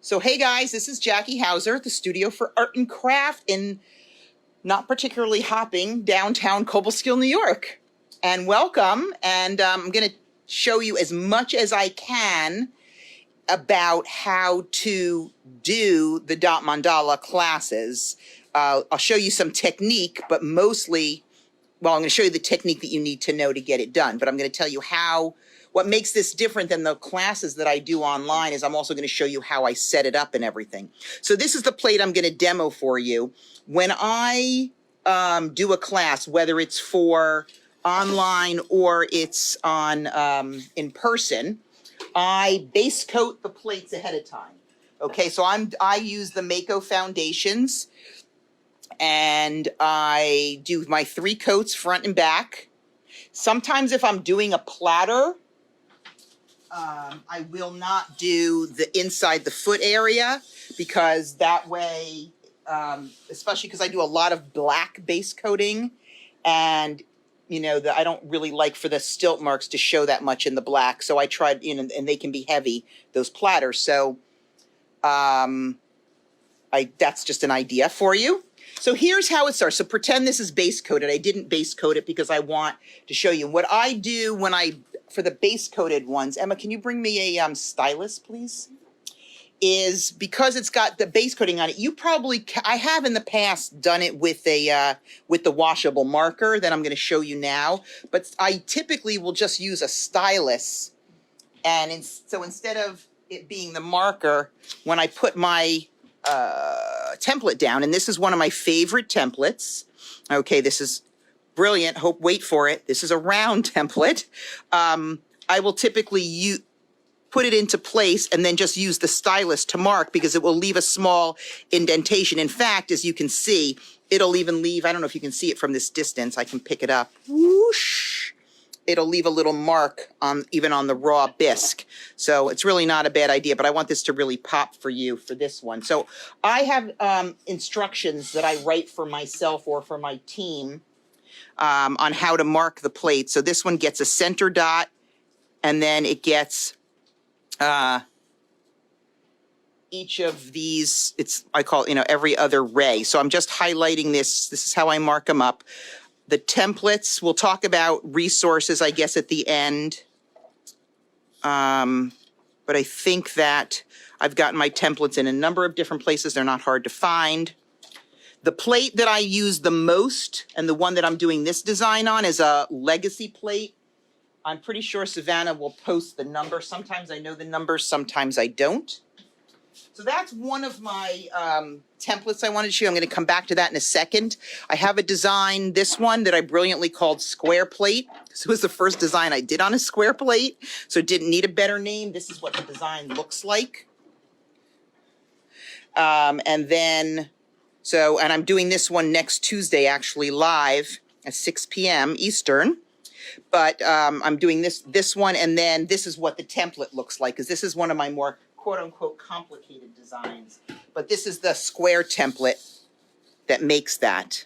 So hey guys, this is Jacqui Hauser at the Studio for Art and Craft in not particularly hopping downtown Cobleskill, New York. And welcome, and I'm going to show you as much as I can about how to do the Dot Mandala classes. I'll show you some technique, but mostly, well, I'm going to show you the technique that you need to know to get it done, but I'm going to tell you what makes this different than the classes that I do online is I'm also going to show you how I set it up and everything. So this is the plate I'm going to demo for you. When I do a class, whether it's for online or it's on in person, I base coat the plates ahead of time. Okay, so I use the Mako foundations, and I do my 3 coats front and back. Sometimes if I'm doing a platter, I will not do the inside the foot area, because that way, especially because I do a lot of black base coating, and you know, I don't really like for the stilt marks to show that much in the black. So I tried, you know, and they can be heavy, those platters. So that's just an idea for you. So here's how it starts. So pretend this is base coated. I didn't base coat it because I want to show you what I do when for the base coated ones. Emma, can you bring me a stylus, please? Is because it's got the base coating on it. You probably, I have in the past done it with the washable marker that I'm going to show you now, but I typically will just use a stylus. And so instead of it being the marker, when I put my template down, and this is one of my favorite templates. Okay, this is brilliant. Wait for it. This is a round template. I will typically put it into place and then just use the stylus to mark, because it will leave a small indentation. In fact, as you can see, it'll even leave, I don't know if you can see it from this distance, I can pick it up. Whoosh. It'll leave a little mark even on the raw bisque. So it's really not a bad idea, but I want this to really pop for you for this one. So I have instructions that I write for myself or for my team on how to mark the plate. So this one gets a center dot, and then it gets each of these, I call it, every other ray. So I'm just highlighting this. This is how I mark them up. The templates, we'll talk about resources, I guess, at the end. But I think that I've gotten my templates in a number of different places. They're not hard to find. The plate that I use the most, and the one that I'm doing this design on, is a legacy plate. I'm pretty sure Savannah will post the number. Sometimes I know the numbers, sometimes I don't. So that's one of my templates I wanted to show you. I'm going to come back to that in a second. I have a design, this one, that I brilliantly called Square Plate. This was the first design I did on a square plate, so it didn't need a better name. This is what the design looks like. And I'm doing this one next Tuesday, actually live at 6 p.m. Eastern. But I'm doing this one, and then this is what the template looks like, because this is one of my more quote-unquote complicated designs. But this is the square template that makes that.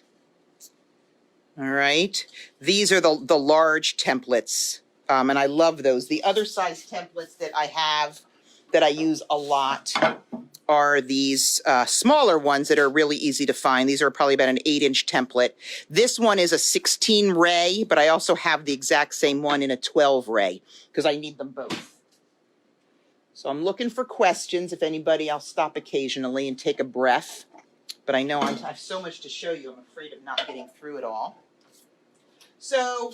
All right. These are the large templates, and I love those. The other size templates that I have that I use a lot are these smaller ones that are really easy to find. These are probably about an 8-inch template. This one is a 16 ray, but I also have the exact same one in a 12 ray because I need them both. So I'm looking for questions. If anybody, I'll stop occasionally and take a breath. But I know I have so much to show you, I'm afraid of not getting through it all. So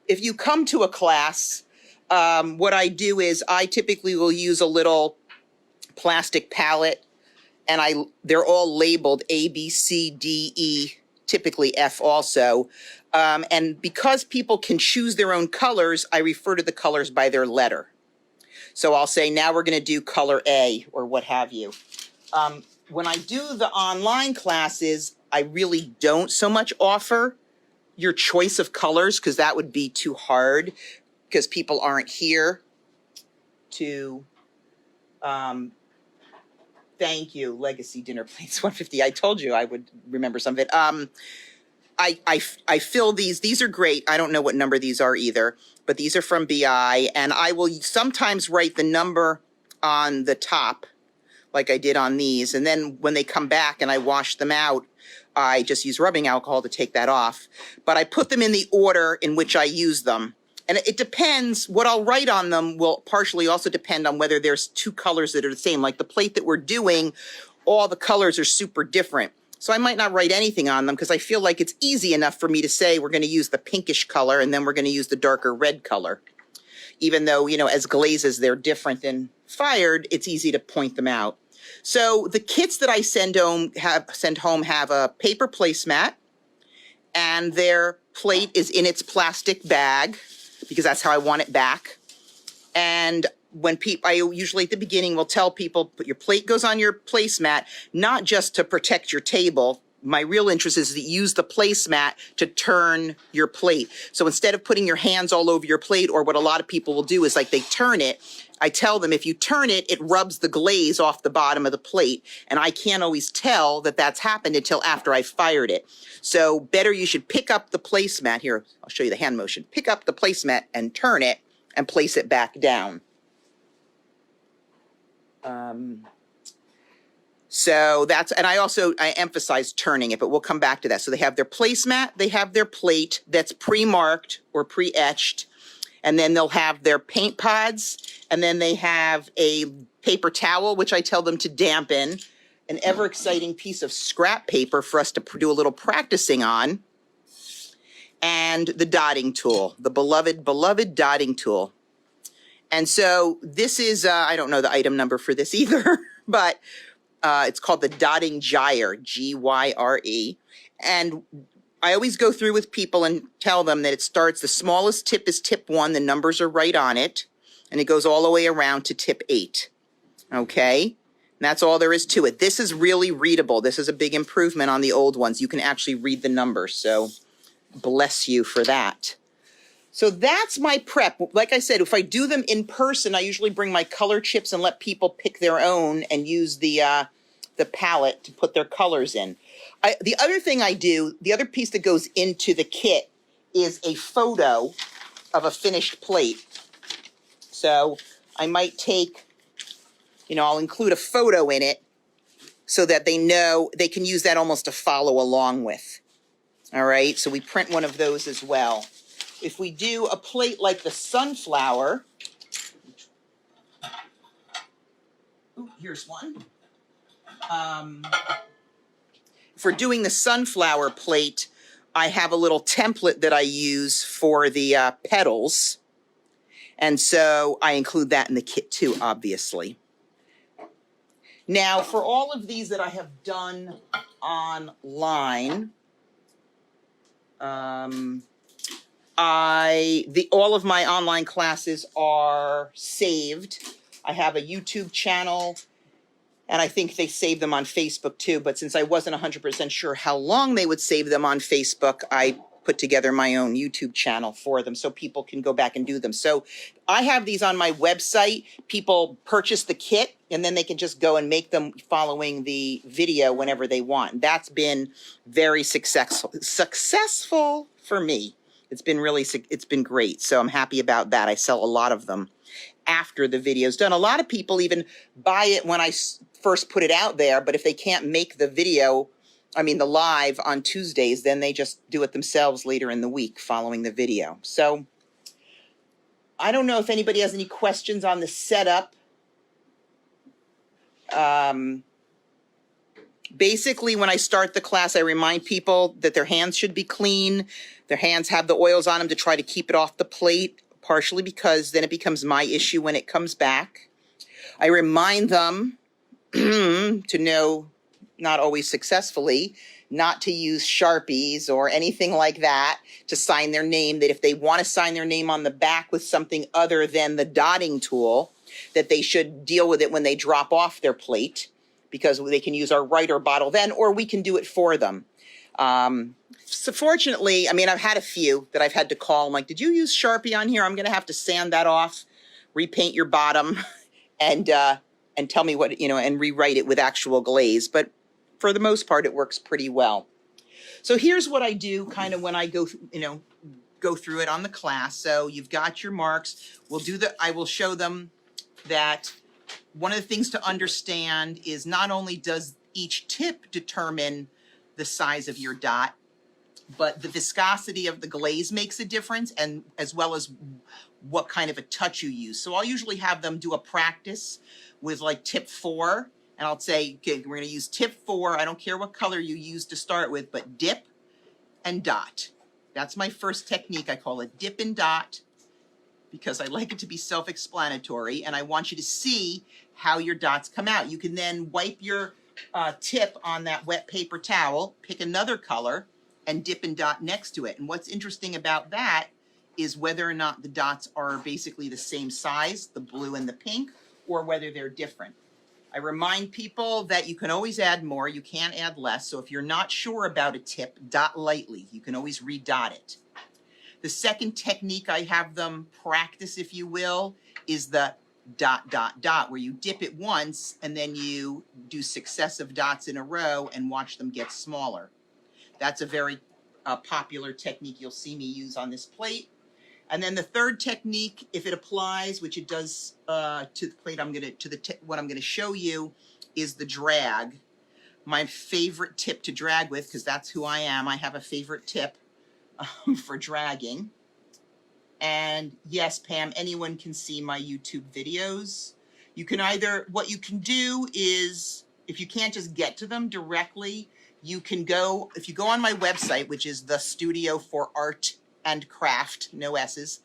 if you come to a class, what I do is I typically will use a little plastic palette, and they're all labeled A, B, C, D, E, typically F also. And because people can choose their own colors, I refer to the colors by their letter. So I'll say, now we're going to do color A, or what have you. When I do the online classes, I really don't so much offer your choice of colors, because that would be too hard, because people aren't here to thank you, Legacy Dinner Plates 150. I told you I would remember some of it. I fill these are great. I don't know what number these are either, but these are from BI, and I will sometimes write the number on the top like I did on these. And then when they come back and I wash them out, I just use rubbing alcohol to take that off. But I put them in the order in which I use them. And it depends, what I'll write on them will partially also depend on whether there's two colors that are the same. Like the plate that we're doing, all the colors are super different. So I might not write anything on them because I feel like it's easy enough for me to say we're going to use the pinkish color and then we're going to use the darker red color. Even though, you know, as glazes, they're different than fired, it's easy to point them out. So the kits that I send home have a paper placemat, and their plate is in its plastic bag because that's how I want it back. And when I usually at the beginning will tell people, put your plate goes on your placemat, not just to protect your table. My real interest is to use the placemat to turn your plate. So instead of putting your hands all over your plate, or what a lot of people will do is like they turn it, I tell them if you turn it, it rubs the glaze off the bottom of the plate. And I can't always tell that that's happened until after I fired it. So better you should pick up the placemat. Here, I'll show you the hand motion. Pick up the placemat and turn it and place it back down. So that's, and I emphasize turning it, but we'll come back to that. So they have their placemat, they have their plate that's pre-marked or pre-etched, and then they'll have their paint pods, and then they have a paper towel, which I tell them to dampen, an ever-exciting piece of scrap paper for us to do a little practicing on, and the dotting tool, the beloved dotting tool. And so this is, I don't know the item number for this either, but it's called the Dotting Gyre, G-Y-R-E. And I always go through with people and tell them that it starts, the smallest tip is tip 1, the numbers are right on it, and it goes all the way around to tip 8. Okay? And that's all there is to it. This is really readable. This is a big improvement on the old ones. You can actually read the numbers, so bless you for that. So that's my prep. Like I said, if I do them in person, I usually bring my color chips and let people pick their own and use the palette to put their colors in. The other thing I do, the other piece that goes into the kit is a photo of a finished plate. So I might take, you know, I'll include a photo in it so that they know they can use that almost to follow along with. All right, so we print one of those as well. If we do a plate like the sunflower, ooh, here's one. If we're doing the sunflower plate, I have a little template that I use for the petals. And so I include that in the kit too, obviously. Now, for all of these that I have done online, all of my online classes are saved. I have a YouTube channel, and I think they save them on Facebook too, but since I wasn't 100% sure how long they would save them on Facebook, I put together my own YouTube channel for them so people can go back and do them. So I have these on my website. People purchase the kit, and then they can just go and make them following the video whenever they want. And that's been very successful for me. It's been great. So I'm happy about that. I sell a lot of them after the video's done. A lot of people even buy it when I first put it out there, but if they can't make the video, the live on Tuesdays, then they just do it themselves later in the week following the video. So I don't know if anybody has any questions on the setup. Basically, when I start the class, I remind people that their hands should be clean. Their hands have the oils on them to try to keep it off the plate, partially because then it becomes my issue when it comes back. I remind them to know, not always successfully, not to use Sharpies or anything like that to sign their name, that if they want to sign their name on the back with something other than the dotting tool, that they should deal with it when they drop off their plate, because they can use our writer bottle then, or we can do it for them. So fortunately, I've had a few that I've had to call. I'm like, did you use Sharpie on here? I'm going to have to sand that off, repaint your bottom, and tell me what, and rewrite it with actual glaze. But for the most part, it works pretty well. So here's what I do kind of when I go through it on the class. So you've got your marks. I will show them that one of the things to understand is not only does each tip determine the size of your dot, but the viscosity of the glaze makes a difference, and as well as what kind of a touch you use. So I'll usually have them do a practice with like tip 4, and I'll say, okay, we're gonna use tip 4. I don't care what color you use to start with, but dip and dot. That's my first technique. I call it dip and dot because I like it to be self-explanatory, and I want you to see how your dots come out. You can then wipe your tip on that wet paper towel, pick another color, and dip and dot next to it. And what's interesting about that is whether or not the dots are basically the same size, the blue and the pink, or whether they're different. I remind people that you can always add more, you can't add less. So if you're not sure about a tip, dot lightly. You can always redot it. The second technique I have them practice, if you will, is the dot, dot, dot, where you dip it once and then you do successive dots in a row and watch them get smaller. That's a very popular technique you'll see me use on this plate. And then the third technique, if it applies, which it does to the plate, what I'm gonna show you is the drag. My favorite tip to drag with, because that's who I am. I have a favorite tip for dragging. And yes, Pam, anyone can see my YouTube videos. You can either, what you can do is, if you can't just get to them directly, you can go, if you go on my website, which is the Studio for Art and Craft, no S's,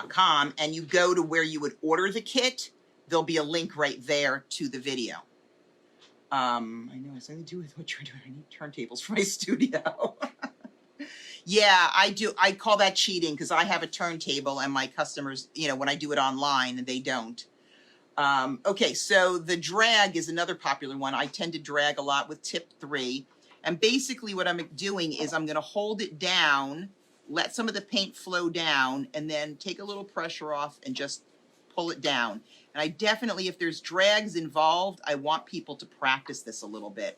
.com, and you go to where you would order the kit, there'll be a link right there to the video. I know it's something to do with what you're doing. I need turntables for my studio. Yeah, I do. I call that cheating because I have a turntable and my customers, you know, when I do it online, they don't. Okay, so the drag is another popular one. I tend to drag a lot with tip 3. And basically what I'm doing is I'm going to hold it down, let some of the paint flow down, and then take a little pressure off and just pull it down. And I definitely, if there's drags involved, I want people to practice this a little bit,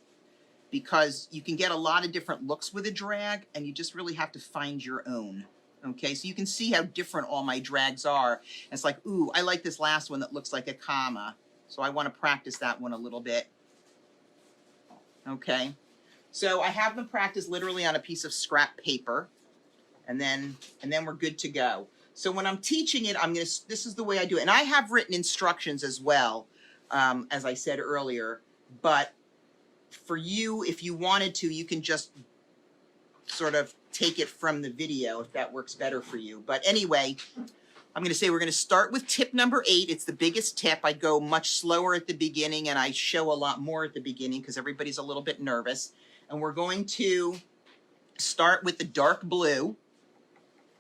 because you can get a lot of different looks with a drag, and you just really have to find your own. Okay, so you can see how different all my drags are. And it's like, ooh, I like this last one that looks like a comma. So I want to practice that one a little bit. Okay, so I have them practice literally on a piece of scrap paper, and then we're good to go. So when I'm teaching it, this is the way I do it. And I have written instructions as well, as I said earlier, but for you, if you wanted to, you can just sort of take it from the video if that works better for you. But anyway, I'm going to say we're going to start with tip number 8. It's the biggest tip. I go much slower at the beginning and I show a lot more at the beginning because everybody's a little bit nervous. And we're going to start with the dark blue.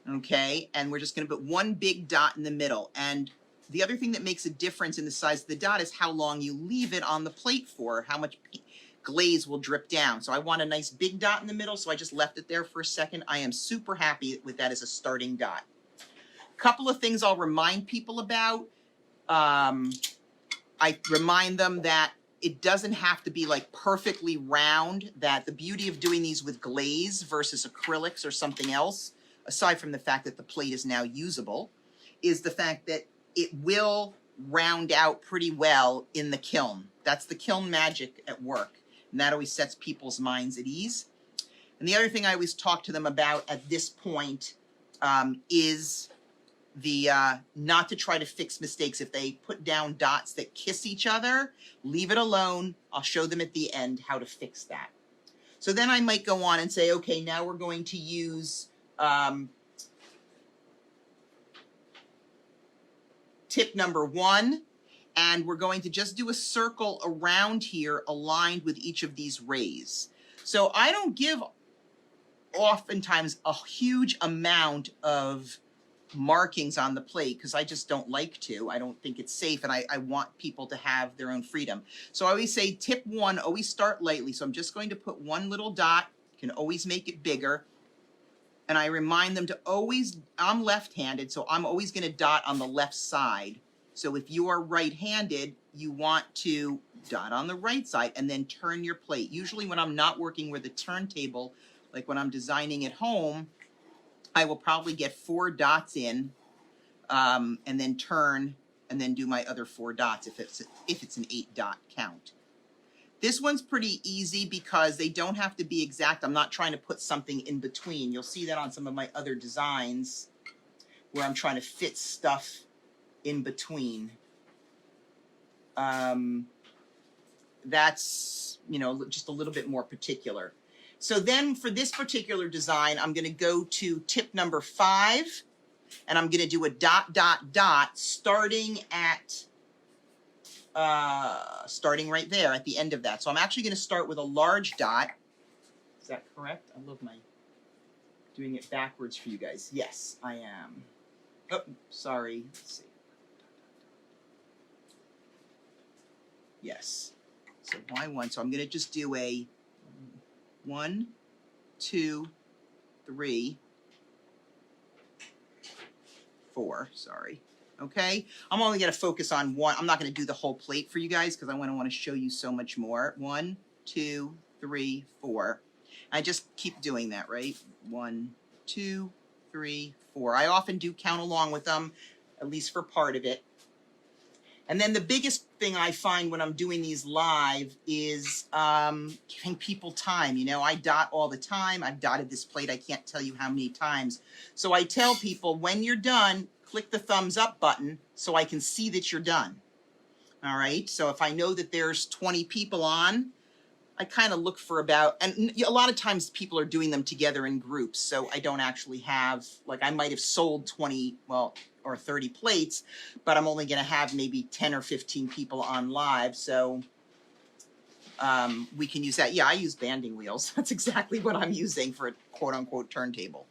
Okay, and we're just going to put one big dot in the middle. And the other thing that makes a difference in the size of the dot is how long you leave it on the plate for, how much glaze will drip down. So I want a nice big dot in the middle, so I just left it there for a second. I am super happy with that as a starting dot. Couple of things I'll remind people about. I remind them that it doesn't have to be like perfectly round, that the beauty of doing these with glaze versus acrylics or something else, aside from the fact that the plate is now usable, is the fact that it will round out pretty well in the kiln. That's the kiln magic at work. And that always sets people's minds at ease. And the other thing I always talk to them about at this point is the not to try to fix mistakes. If they put down dots that kiss each other, leave it alone. I'll show them at the end how to fix that. So then I might go on and say, okay, now we're going to use tip number 1. And we're going to just do a circle around here aligned with each of these rays. So I don't give oftentimes a huge amount of markings on the plate because I just don't like to. I don't think it's safe, and I want people to have their own freedom. So I always say tip 1, always start lightly. So I'm just going to put one little dot. You can always make it bigger. And I remind them to always, I'm left-handed, so I'm always going to dot on the left side. So if you are right-handed, you want to dot on the right side and then turn your plate. Usually when I'm not working with a turntable, like when I'm designing at home, I will probably get 4 dots in and then turn and then do my other 4 dots if it's an 8 dot count. This one's pretty easy because they don't have to be exact. I'm not trying to put something in between. You'll see that on some of my other designs where I'm trying to fit stuff in between. That's, you know, just a little bit more particular. So then for this particular design, I'm going to go to tip number 5, and I'm going to do a dot, dot, dot, starting at, starting right there at the end of that. So I'm actually going to start with a large dot. Is that correct? I love my doing it backwards for you guys. Yes, I am. Oh, sorry. Let's see. Yes. So why 1? So I'm going to just do a 1, 2, 3, 4. Sorry. Okay. I'm only going to focus on 1. I'm not going to do the whole plate for you guys because I want to show you so much more. 1, 2, 3, 4. I just keep doing that, right? 1, 2, 3, 4. I often do count along with them, at least for part of it. And then the biggest thing I find when I'm doing these live is giving people time. You know, I dot all the time. I've dotted this plate, I can't tell you how many times. So I tell people, when you're done, click the thumbs up button so I can see that you're done. All right, so if I know that there's 20 people on, I kind of look for about, and a lot of times people are doing them together in groups, so I don't actually have, like I might have sold 20, well, or 30 plates, but I'm only going to have maybe 10 or 15 people on live, so we can use that. Yeah, I use banding wheels. That's exactly what I'm using for a quote-unquote turntable.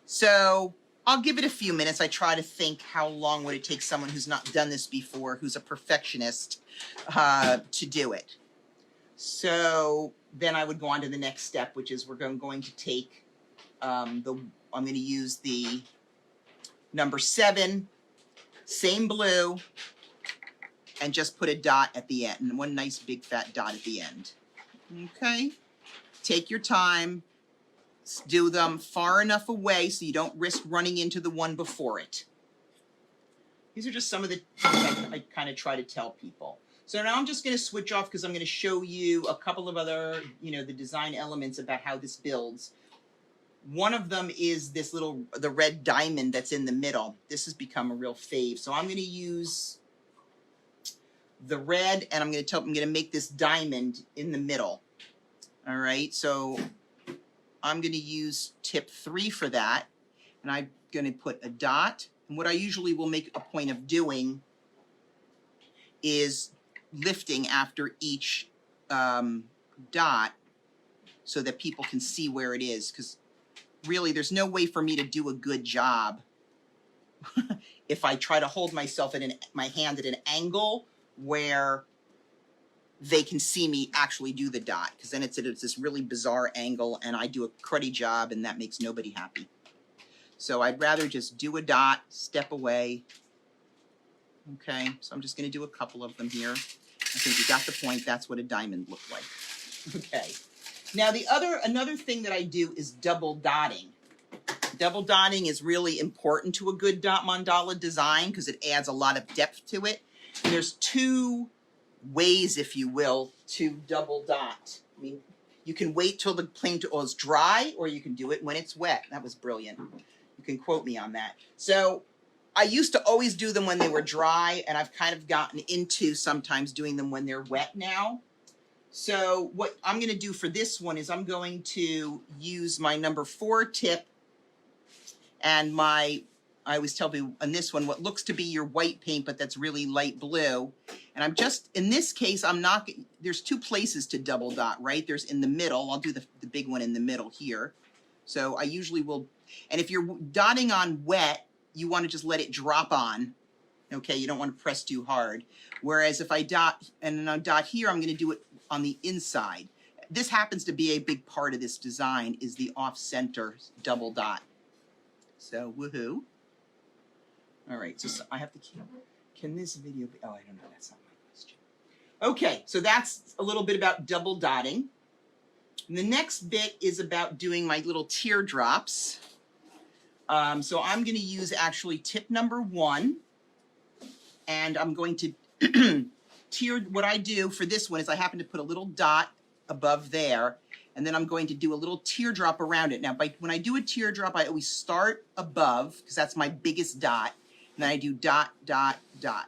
So I'll give it a few minutes. I try to think how long would it take someone who's not done this before, who's a perfectionist, to do it. So then I would go on to the next step, which is we're going to take I'm going to use the number 7, same blue, and just put a dot at the end, and one nice big fat dot at the end. Okay, take your time. Do them far enough away so you don't risk running into the one before it. These are just some of the things I kind of try to tell people. So now I'm just going to switch off because I'm going to show you a couple of other, you know, the design elements about how this builds. One of them is this the red diamond that's in the middle. This has become a real fave. So I'm going to use the red, and I'm going to make this diamond in the middle. All right, so I'm going to use tip 3 for that, and I'm going to put a dot. And what I usually will make a point of doing is lifting after each dot so that people can see where it is, because really there's no way for me to do a good job if I try to hold myself at my hand at an angle where they can see me actually do the dot, because then it's this really bizarre angle and I do a cruddy job and that makes nobody happy. So I'd rather just do a dot, step away. Okay, so I'm just going to do a couple of them here. I think you got the point. That's what a diamond looked like. Okay. Now another thing that I do is double dotting. Double dotting is really important to a good dot mandala design because it adds a lot of depth to it. And there's 2 ways, if you will, to double dot. I mean, you can wait till the paint is dry, or you can do it when it's wet. That was brilliant. You can quote me on that. So I used to always do them when they were dry, and I've kind of gotten into sometimes doing them when they're wet now. So what I'm going to do for this one is I'm going to use my number 4 tip and I always tell people on this one, what looks to be your white paint, but that's really light blue. And I'm just, in this case, there's 2 places to double dot, right? There's in the middle. I'll do the big one in the middle here. So I usually will, and if you're dotting on wet, you want to just let it drop on. Okay, you don't want to press too hard. Whereas if I dot, and then I dot here, I'm going to do it on the inside. This happens to be a big part of this design, is the off-center double dot. So, woohoo. All right, so I have to keep, can this video be, oh, I don't know, that's not my question. Okay, so that's a little bit about double dotting. And the next bit is about doing my little teardrops. So I'm going to use actually tip number 1, and I'm going to what I do for this one is I happen to put a little dot above there, and then I'm going to do a little teardrop around it. Now, when I do a teardrop, I always start above, because that's my biggest dot, and then I do dot, dot, dot.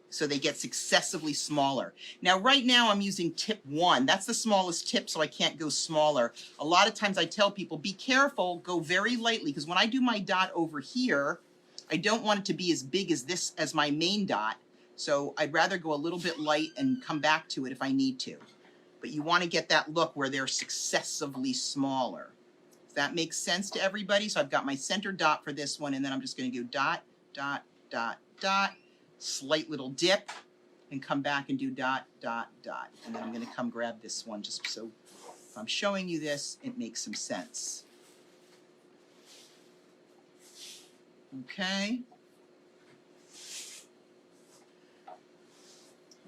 So they get successively smaller. Now, right now I'm using tip 1. That's the smallest tip, so I can't go smaller. A lot of times I tell people, be careful, go very lightly, because when I do my dot over here, I don't want it to be as big as this, as my main dot. So I'd rather go a little bit light and come back to it if I need to. But you want to get that look where they're successively smaller. Does that make sense to everybody? So I've got my center dot for this one, and then I'm just going to go dot, dot, dot, dot, slight little dip, and come back and do dot, dot, dot. And then I'm going to come grab this one just so if I'm showing you this, it makes some sense. Okay.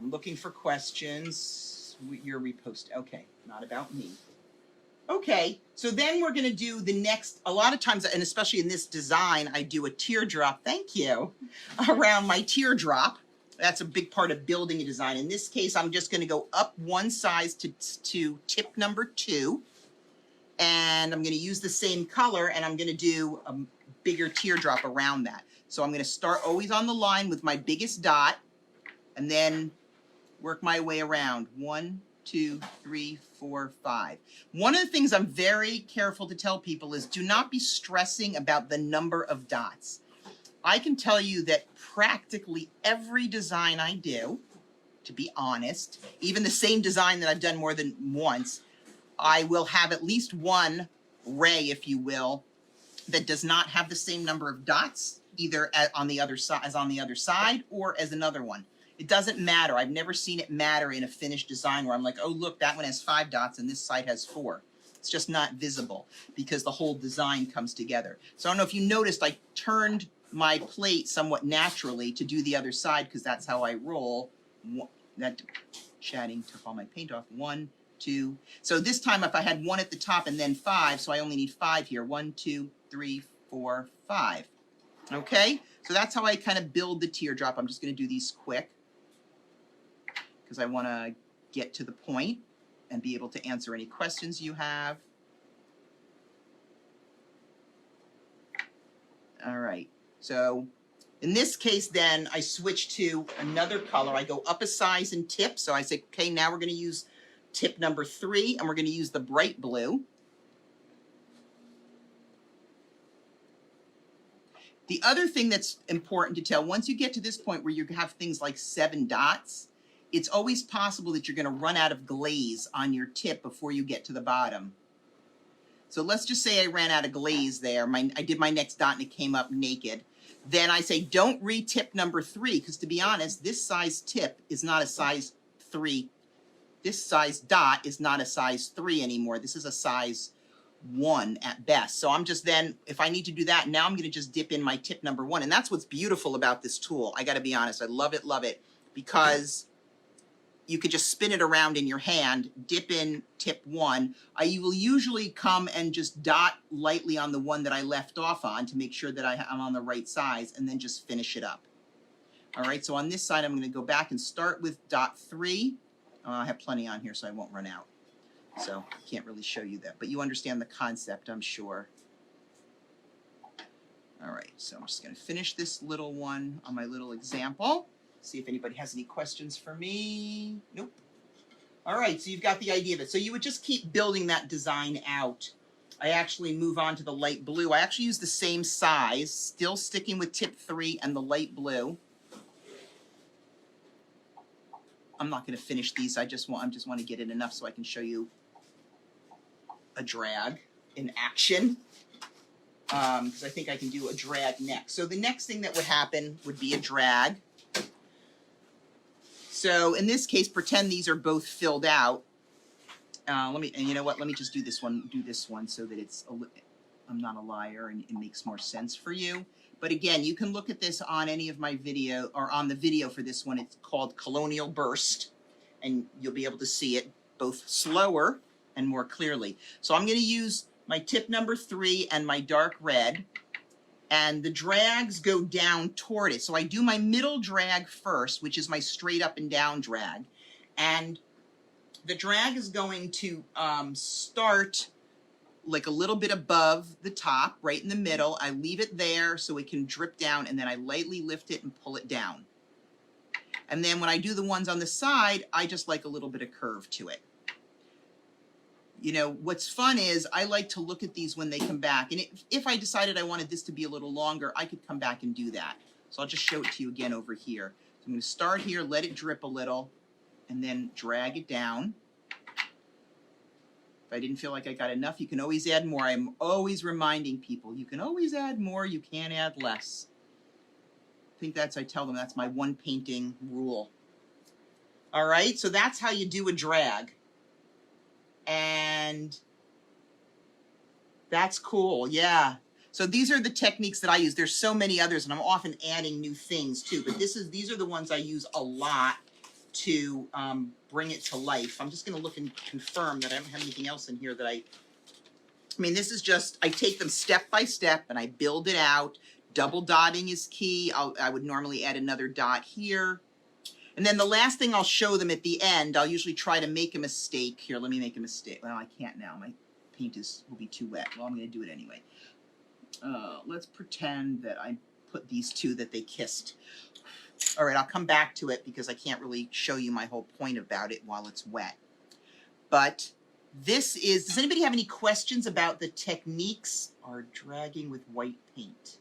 I'm looking for questions. You're reposted. Okay, not about me. Okay, so then we're going to do the next, a lot of times, and especially in this design, I do a teardrop, thank you, around my teardrop. That's a big part of building a design. In this case, I'm just going to go up one size to tip number 2. And I'm going to use the same color, and I'm going to do a bigger teardrop around that. So I'm going to start always on the line with my biggest dot, and then work my way around. 1, 2, 3, 4, 5. One of the things I'm very careful to tell people is do not be stressing about the number of dots. I can tell you that practically every design I do, to be honest, even the same design that I've done more than once, I will have at least one ray, if you will, that does not have the same number of dots, either on the other side as on the other side or as another one. It doesn't matter. I've never seen it matter in a finished design where I'm like, oh, look, that one has 5 dots and this side has 4. It's just not visible because the whole design comes together. So I don't know if you noticed, I turned my plate somewhat naturally to do the other side because that's how I roll. That chatting took all my paint off. 1, 2. So this time if I had 1 at the top and then 5, so I only need 5 here. 1, 2, 3, 4, 5. Okay, so that's how I kind of build the teardrop. I'm just going to do these quick because I want to get to the point and be able to answer any questions you have. All right, so in this case then I switch to another color. I go up a size in tip, so I say, okay, now we're going to use tip number 3, and we're going to use the bright blue. The other thing that's important to tell, once you get to this point where you have things like 7 dots, it's always possible that you're going to run out of glaze on your tip before you get to the bottom. So let's just say I ran out of glaze there. I did my next dot and it came up naked. Then I say don't re-tip number 3, because to be honest, this size tip is not a size 3. This size dot is not a size 3 anymore. This is a size 1 at best. So I'm just then, if I need to do that, now I'm going to just dip in my tip number 1. And that's what's beautiful about this tool. I got to be honest. I love it, because you could just spin it around in your hand, dip in tip 1. You will usually come and just dot lightly on the one that I left off on to make sure that I'm on the right size, and then just finish it up. All right, so on this side, I'm going to go back and start with dot 3. I have plenty on here, so I won't run out. So I can't really show you that, but you understand the concept, I'm sure. All right, so I'm just going to finish this little one on my little example. See if anybody has any questions for me. Nope. All right, so you've got the idea of it. So you would just keep building that design out. I actually move on to the light blue. I actually use the same size, still sticking with tip 3 and the light blue. I'm not going to finish these. I just want to get it enough so I can show you a drag in action. Because I think I can do a drag next. So the next thing that would happen would be a drag. So in this case, pretend these are both filled out. And you know what? Let me just do this one so that I'm not a liar and it makes more sense for you. But again, you can look at this on any of my video, or on the video for this one. It's called Colonial Burst, and you'll be able to see it both slower and more clearly. So I'm going to use my tip number 3 and my dark red, and the drags go down toward it. So I do my middle drag first, which is my straight up and down drag. And the drag is going to start like a little bit above the top, right in the middle. I leave it there so it can drip down, and then I lightly lift it and pull it down. And then when I do the ones on the side, I just like a little bit of curve to it. You know, what's fun is I like to look at these when they come back. And if I decided I wanted this to be a little longer, I could come back and do that. So I'll just show it to you again over here. So I'm going to start here, let it drip a little, and then drag it down. If I didn't feel like I got enough, you can always add more. I'm always reminding people, you can always add more, you can't add less. I think I tell them that's my one painting rule. All right, so that's how you do a drag. And that's cool, yeah. So these are the techniques that I use. There's so many others, and I'm often adding new things too, but these are the ones I use a lot to bring it to life. I'm just gonna look and confirm that I don't have anything else in here that I mean, this is just, I take them step by step and I build it out. Double dotting is key. I would normally add another dot here. And then the last thing I'll show them at the end, I'll usually try to make a mistake. Here, let me make a mistake. Well, I can't now. My paint will be too wet. Well, I'm going to do it anyway. Let's pretend that I put these two that they kissed. All right, I'll come back to it because I can't really show you my whole point about it while it's wet. But this is, does anybody have any questions about the techniques or dragging with white paint?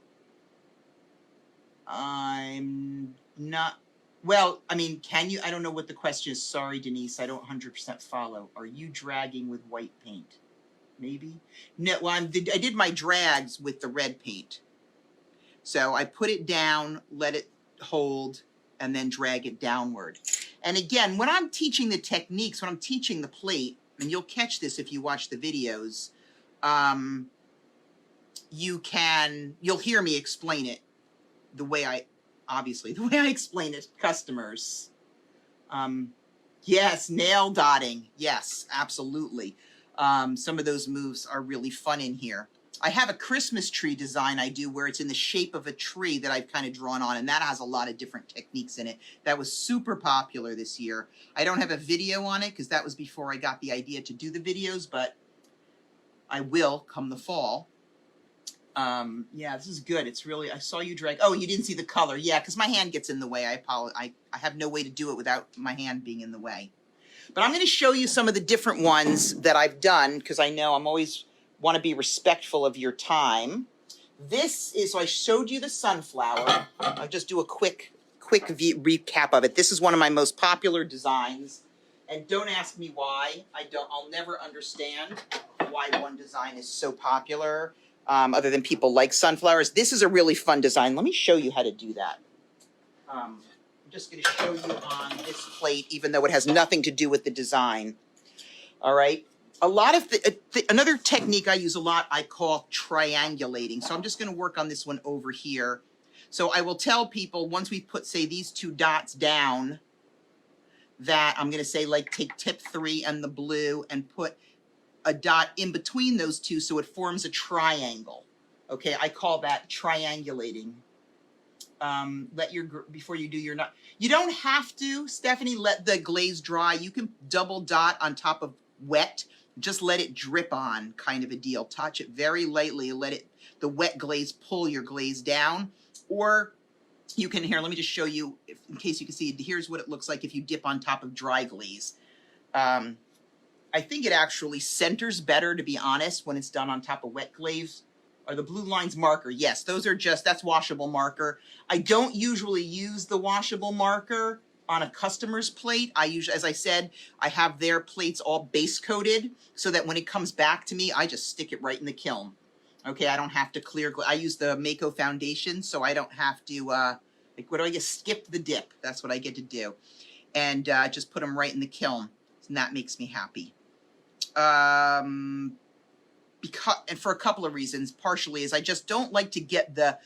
I'm not. Well, I mean, can you? I don't know what the question is. Sorry, Denise, I don't 100% follow. Are you dragging with white paint? Maybe? No, well, I did my drags with the red paint. So I put it down, let it hold, and then drag it downward. And again, when I'm teaching the techniques, when I'm teaching the plate, and you'll catch this if you watch the videos, you'll hear me explain it the way I explain it to customers. Yes, nail dotting. Yes, absolutely. Some of those moves are really fun in here. I have a Christmas tree design I do where it's in the shape of a tree that I've kind of drawn on, and that has a lot of different techniques in it. That was super popular this year. I don't have a video on it because that was before I got the idea to do the videos, but I will come the fall. Yeah, this is good. It's really, I saw you drag. Oh, you didn't see the color. Yeah, because my hand gets in the way. I apologize. I have no way to do it without my hand being in the way. But I'm going to show you some of the different ones that I've done because I know I'm always want to be respectful of your time. This is, so I showed you the sunflower. I'll just do a quick recap of it. This is one of my most popular designs. And don't ask me why. I'll never understand why one design is so popular. Other than people like sunflowers. This is a really fun design. Let me show you how to do that. I'm just going to show you on this plate, even though it has nothing to do with the design. All right. A lot of another technique I use a lot, I call triangulating. So I'm just going to work on this one over here. So I will tell people once we put, say, these two dots down, that I'm going to say, like, take tip 3 and the blue and put a dot in between those two so it forms a triangle. Okay, I call that triangulating. Before you do your knot. You don't have to, Stephanie, let the glaze dry. You can double dot on top of wet. Just let it drip on, kind of a deal. Touch it very lightly and let the wet glaze pull your glaze down. Or you can, here, let me just show you, in case you can see, here's what it looks like if you dip on top of dry glaze. I think it actually centers better, to be honest, when it's done on top of wet glaze. Are the blue lines marker? Yes, those are that's washable marker. I don't usually use the washable marker on a customer's plate. I usually, as I said, I have their plates all base coated so that when it comes back to me, I just stick it right in the kiln. Okay, I don't have to clear. I use the Mako foundation, so I don't have to, like, what do I get? Skip the dip. That's what I get to do. And just put them right in the kiln. And that makes me happy. And for a couple of reasons, partially is I just don't like to get the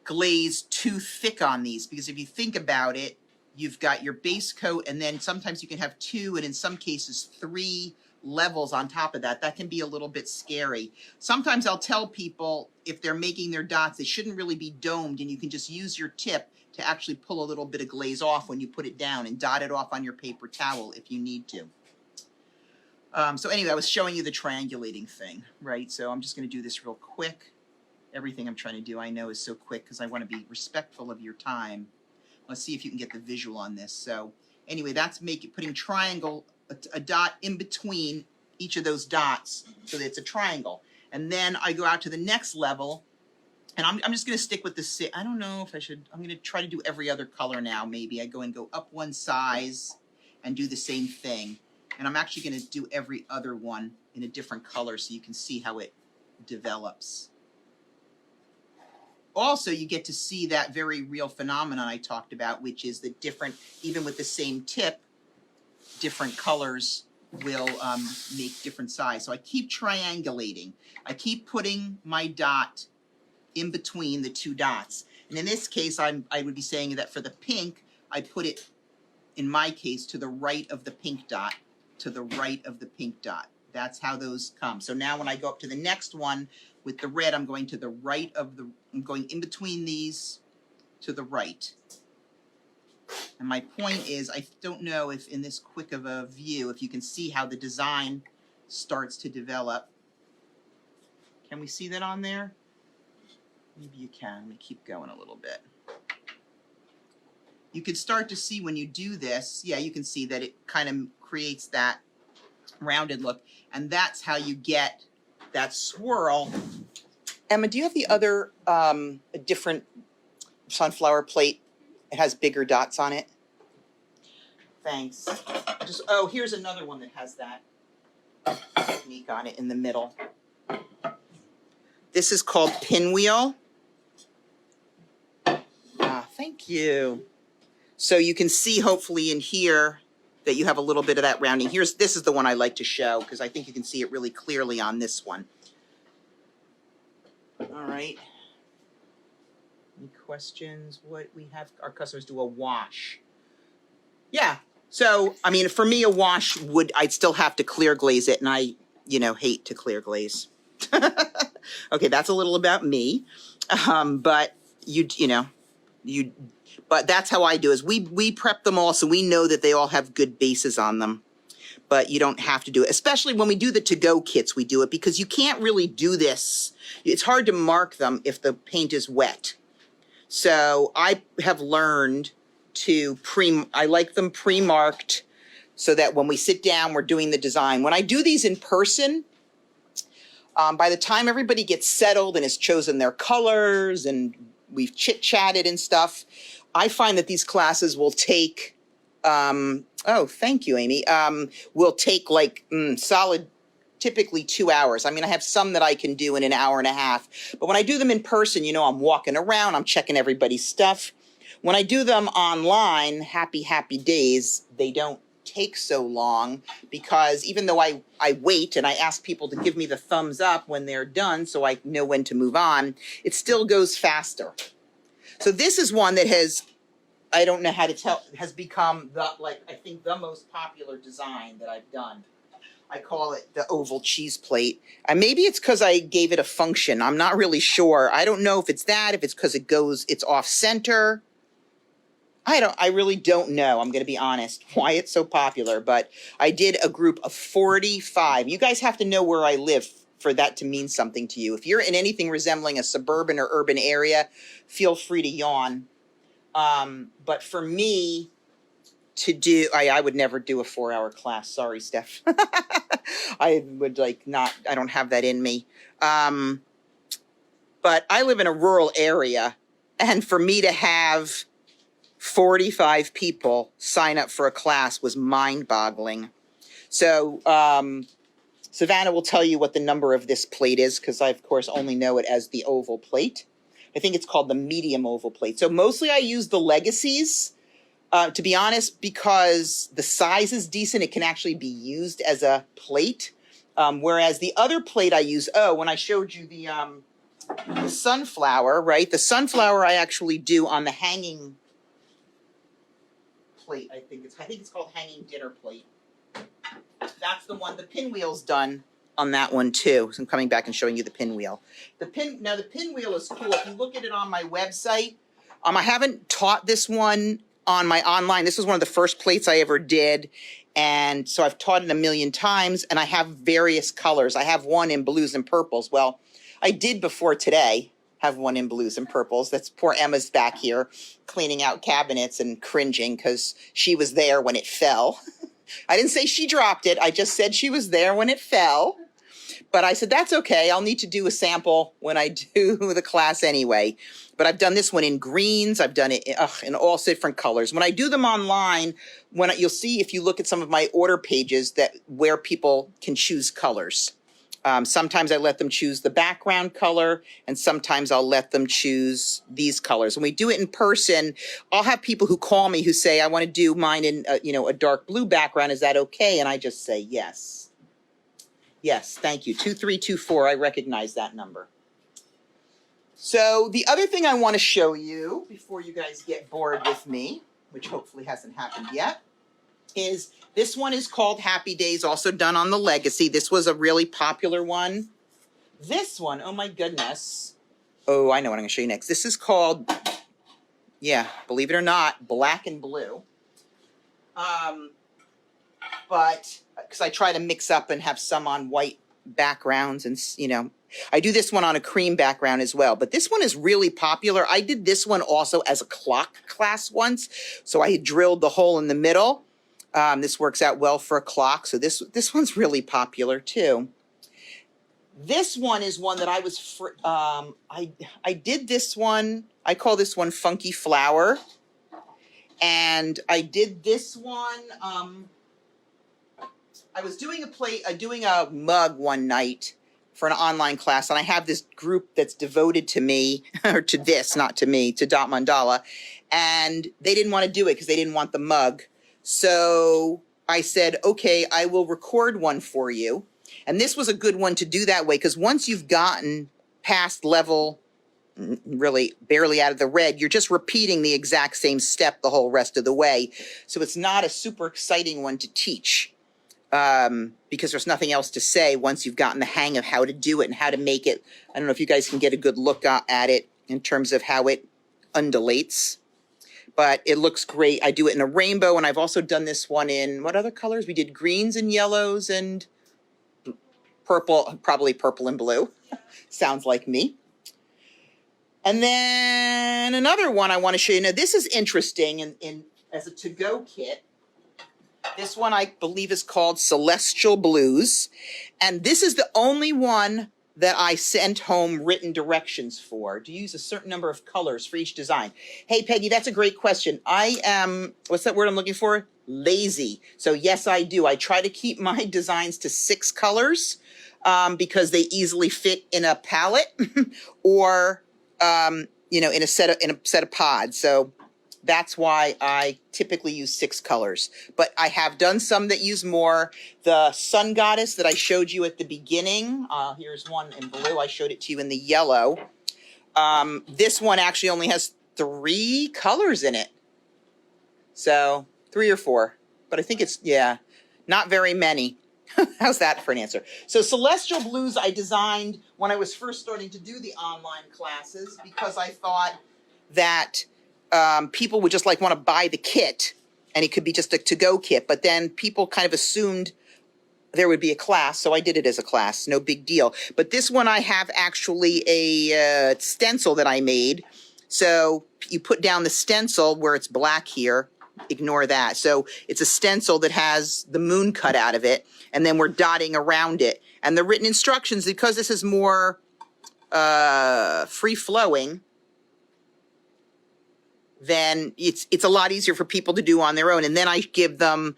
glaze too thick on these, because if you think about it, you've got your base coat and then sometimes you can have 2 and in some cases 3 levels on top of that, that can be a little bit scary. Sometimes I'll tell people if they're making their dots, they shouldn't really be domed, and you can just use your tip to actually pull a little bit of glaze off when you put it down and dot it off on your paper towel if you need to. So anyway, I was showing you the triangulating thing, right? So I'm just going to do this real quick. Everything I'm trying to do, I know, is so quick because I want to be respectful of your time. Let's see if you can get the visual on this. So anyway, that's putting a dot in between each of those dots so that it's a triangle. And then I go out to the next level, and I'm just going to stick with the, I don't know if I should, I'm going to try to do every other color now, maybe. I go up one size and do the same thing. And I'm actually going to do every other one in a different color so you can see how it develops. Also, you get to see that very real phenomenon I talked about, which is that different, even with the same tip, different colors will make different size. So I keep triangulating. I keep putting my dot in between the two dots. And in this case, I would be saying that for the pink, I put it, in my case, to the right of the pink dot, to the right of the pink dot. That's how those come. So now when I go up to the next one with the red, I'm going to the right of the, I'm going in between these to the right. And my point is, I don't know if in this quick of a view, if you can see how the design starts to develop. Can we see that on there? Maybe you can. Let me keep going a little bit. You can start to see when you do this, yeah, you can see that it kind of creates that rounded look. And that's how you get that swirl. Emma, do you have the other, a different sunflower plate? It has bigger dots on it. Thanks. Oh, here's another one that has that technique on it in the middle. This is called pinwheel. Thank you. So you can see hopefully in here that you have a little bit of that rounding. This is the one I like to show because I think you can see it really clearly on this one. All right. Any questions? What we have, our customers do a wash. Yeah. So, I mean, for me, a wash I'd still have to clear glaze it, and I, hate to clear glaze. Okay, that's a little about me. But but that's how I do is we prep them all so we know that they all have good bases on them. But you don't have to do it, especially when we do the to-go kits, we do it because you can't really do this. It's hard to mark them if the paint is wet. So I have learned to I like them pre-marked so that when we sit down, we're doing the design. When I do these in person, by the time everybody gets settled and has chosen their colors and we've chit-chatted and stuff, I find that these classes will take, oh, thank you, Amy, will take like solid, typically 2 hours. I mean, I have some that I can do in an hour and a half, but when I do them in person, I'm walking around, I'm checking everybody's stuff. When I do them online, happy days, they don't take so long because even though I wait and I ask people to give me the thumbs up when they're done so I know when to move on, it still goes faster. So this is one that I don't know how to tell, has become I think the most popular design that I've done. I call it the oval cheese plate. And maybe it's because I gave it a function. I'm not really sure. I don't know if it's that, if it's because it's off center. I really don't know, I'm going to be honest, why it's so popular, but I did a group of 45. You guys have to know where I live for that to mean something to you. If you're in anything resembling a suburban or urban area, feel free to yawn. But for me to do, I would never do a 4-hour class. Sorry, Steph. I would I don't have that in me. But I live in a rural area, and for me to have 45 people sign up for a class was mind-boggling. So Savannah will tell you what the number of this plate is because I, of course, only know it as the oval plate. I think it's called the medium oval plate. So mostly I use the Legacies, to be honest, because the size is decent. It can actually be used as a plate. Whereas the other plate I use, when I showed you the sunflower, right? The sunflower I actually do on the hanging plate. I think it's called hanging dinner plate. That's the one. The pinwheel's done on that one too. So I'm coming back and showing you the pinwheel. The pinwheel is cool. If you look at it on my website, I haven't taught this one on my online. This was one of the first plates I ever did. And so I've taught it a million times, and I have various colors. I have one in blues and purples. Well, I did before today have one in blues and purples. That's poor Emma's back here cleaning out cabinets and cringing because she was there when it fell. I didn't say she dropped it. I just said she was there when it fell. But I said, that's okay. I'll need to do a sample when I do the class anyway. But I've done this one in greens. I've done it in all different colors. When I do them online, you'll see if you look at some of my order pages that where people can choose colors. Sometimes I let them choose the background color, and sometimes I'll let them choose these colors. When we do it in person, I'll have people who call me who say, I want to do mine in a dark blue background. Is that okay? And I just say yes. Yes, thank you. 2324, I recognize that number. So the other thing I want to show you before you guys get bored with me, which hopefully hasn't happened yet, is this one is called Happy Days, also done on the Legacy. This was a really popular one. This one, oh my goodness. Oh, I know what I'm going to show you next. This is called, yeah, believe it or not, Black and Blue. But because I try to mix up and have some on white backgrounds and, I do this one on a cream background as well. But this one is really popular. I did this one also as a clock class once. So I drilled the hole in the middle. This works out well for a clock. So this one's really popular too. This one is one that I was, I did this one. I call this one Funky Flower. And I did this one, I was doing a mug one night for an online class, and I have this group that's devoted to me, or to this, not to me, to Dot Mandala, and they didn't want to do it because they didn't want the mug. So I said, okay, I will record one for you. And this was a good one to do that way, because once you've gotten past level, really barely out of the red, you're just repeating the exact same step the whole rest of the way. So it's not a super exciting one to teach. Because there's nothing else to say once you've gotten the hang of how to do it and how to make it. I don't know if you guys can get a good look at it in terms of how it undulates, but it looks great. I do it in a rainbow, and I've also done this one in, what other colors? We did greens and yellows and purple, probably purple and blue. Sounds like me. And then another one I want to show you. Now, this is interesting in as a to-go kit. This one I believe is called Celestial Blues. And this is the only one that I sent home written directions for. To use a certain number of colors for each design. Hey, Peggy, that's a great question. I am, what's that word I'm looking for? Lazy. So yes, I do. I try to keep my designs to 6 colors because they easily fit in a palette or, in a set of pods. So that's why I typically use 6 colors, but I have done some that use more. The Sun Goddess that I showed you at the beginning, here's one in blue. I showed it to you in the yellow. This one actually only has 3 colors in it. So 3 or 4, but I think it's, yeah, not very many. How's that for an answer? So Celestial Blues I designed when I was first starting to do the online classes because I thought that people would just want to buy the kit, and it could be just a to-go kit, but then people kind of assumed there would be a class, so I did it as a class, no big deal. But this one I have actually a stencil that I made. So you put down the stencil where it's black here, ignore that. So it's a stencil that has the moon cut out of it, and then we're dotting around it. And the written instructions, because this is more free-flowing, then it's a lot easier for people to do on their own. And then I give them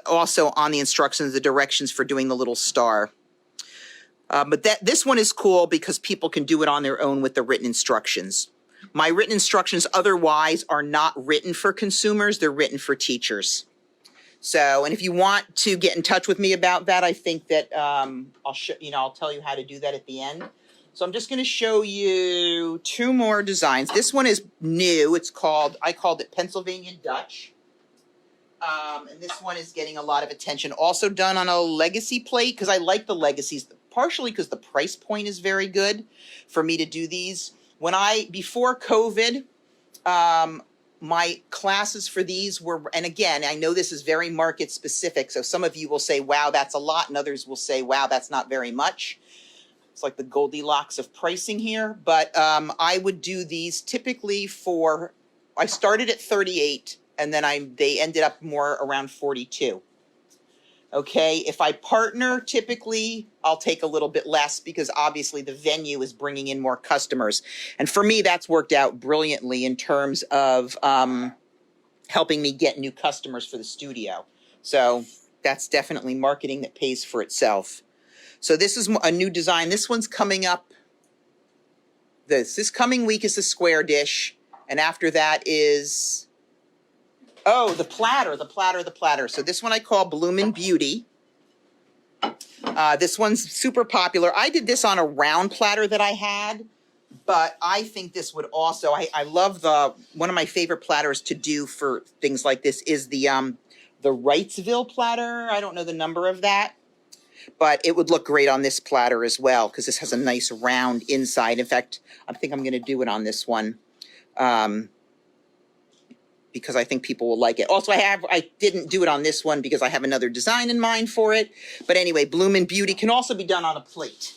also on the instructions, the directions for doing the little star. But this one is cool because people can do it on their own with the written instructions. My written instructions otherwise are not written for consumers. They're written for teachers. So, and if you want to get in touch with me about that, I think that I'll tell you how to do that at the end. So I'm just going to show you 2 more designs. This one is new. I called it Pennsylvania Dutch. And this one is getting a lot of attention. Also done on a legacy plate because I like the legacies, partially because the price point is very good for me to do these. Before COVID, my classes for these were, and again, I know this is very market specific. So some of you will say, wow, that's a lot. And others will say, wow, that's not very much. It's like the Goldilocks of pricing here. But I would do these typically I started at 38 and then they ended up more around 42. Okay, if I partner, typically I'll take a little bit less because obviously the venue is bringing in more customers. And for me, that's worked out brilliantly in terms of helping me get new customers for the studio. So that's definitely marketing that pays for itself. So this is a new design. This one's coming up. This coming week is the square dish. And after that is... oh, the platter. So this one I call Bloomin' Beauty. This one's super popular. I did this on a round platter that I had, but I think this would also, I love one of my favorite platters to do for things like this is the Wrightsville platter. I don't know the number of that, but it would look great on this platter as well because this has a nice round inside. In fact, I think I'm going to do it on this one. Because I think people will like it. Also, I didn't do it on this one because I have another design in mind for it. But anyway, Bloomin' Beauty can also be done on a plate.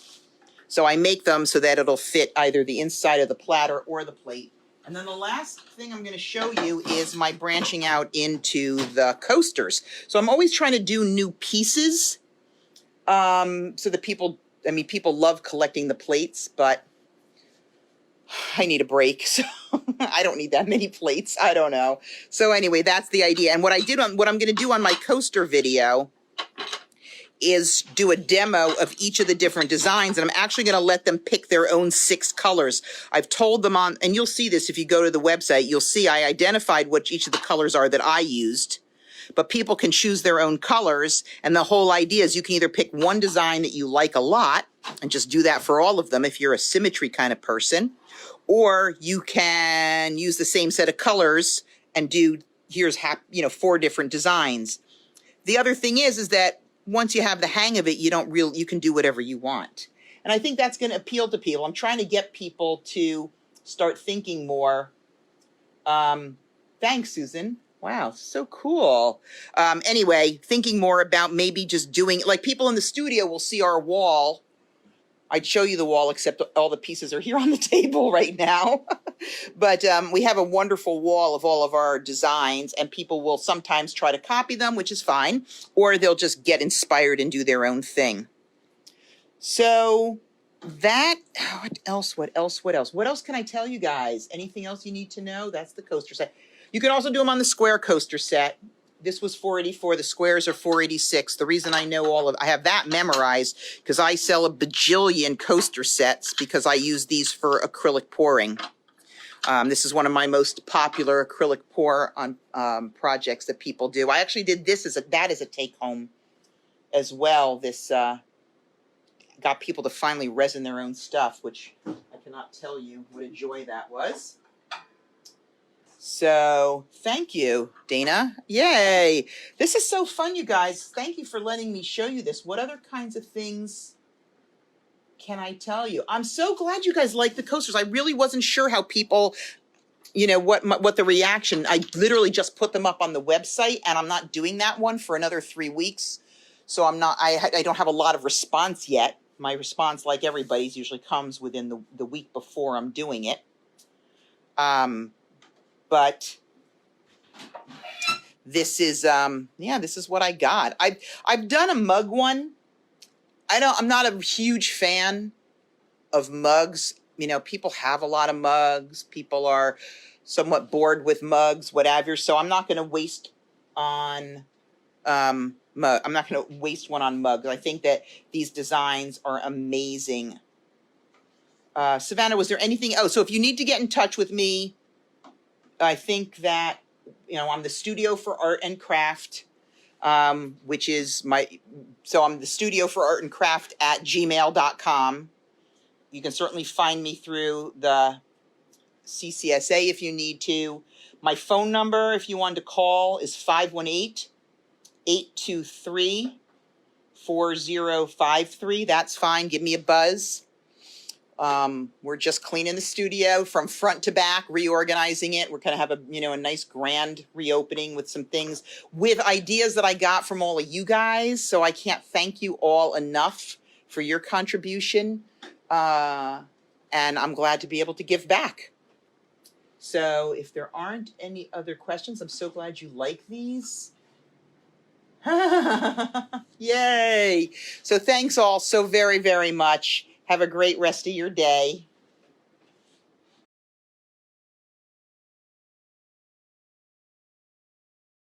So I make them so that it'll fit either the inside of the platter or the plate. And then the last thing I'm going to show you is my branching out into the coasters. So I'm always trying to do new pieces so that people love collecting the plates, but I need a break, so I don't need that many plates. I don't know. So anyway, that's the idea. And what I'm going to do on my coaster video is do a demo of each of the different designs, and I'm actually going to let them pick their own 6 colors. I've told them and you'll see this if you go to the website, you'll see I identified what each of the colors are that I used, but people can choose their own colors. And the whole idea is you can either pick one design that you like a lot and just do that for all of them if you're a symmetry kind of person. Or you can use the same set of colors and do, here's 4 different designs. The other thing is that once you have the hang of it, you can do whatever you want. And I think that's going to appeal to people. I'm trying to get people to start thinking more. Thanks, Susan. Wow, so cool. Anyway, thinking more about maybe just doing, like people in the studio will see our wall. I'd show you the wall, except all the pieces are here on the table right now. But we have a wonderful wall of all of our designs, and people will sometimes try to copy them, which is fine, or they'll just get inspired and do their own thing. So that, what else can I tell you guys? Anything else you need to know? That's the coaster set. You can also do them on the square coaster set. This was $484. The squares are $486. The reason I know I have that memorized because I sell a bajillion coaster sets because I use these for acrylic pouring. This is one of my most popular acrylic pour on projects that people do. I actually did this as a take home as well. This got people to finally resin their own stuff, which I cannot tell you what a joy that was. So thank you, Dana. Yay. This is so fun, you guys. Thank you for letting me show you this. What other kinds of things can I tell you? I'm so glad you guys like the coasters. I really wasn't sure how people, what the reaction. I literally just put them up on the website, and I'm not doing that one for another 3 weeks. So I don't have a lot of response yet. My response, like everybody's, usually comes within the week before I'm doing it. But this is, this is what I got. I've done a mug one. I'm not a huge fan of mugs. People have a lot of mugs. People are somewhat bored with mugs, whatever. So I'm not going to waste on, I'm not going to waste one on mugs. I think that these designs are amazing. Savannah, was there anything? Oh, so if you need to get in touch with me, I think that, I'm the Studio for Art and Craft, which is I'm the Studio for Art and Craft at gmail.com. You can certainly find me through the CCSA if you need to. My phone number, if you wanted to call, is 518-823-4053. That's fine. Give me a buzz. We're just cleaning the studio from front to back, reorganizing it. We're going to have a nice grand reopening with some things, with ideas that I got from all of you guys. So I can't thank you all enough for your contribution. And I'm glad to be able to give back. So if there aren't any other questions, I'm so glad you like these. Yay. So thanks all so very, very much. Have a great rest of your day.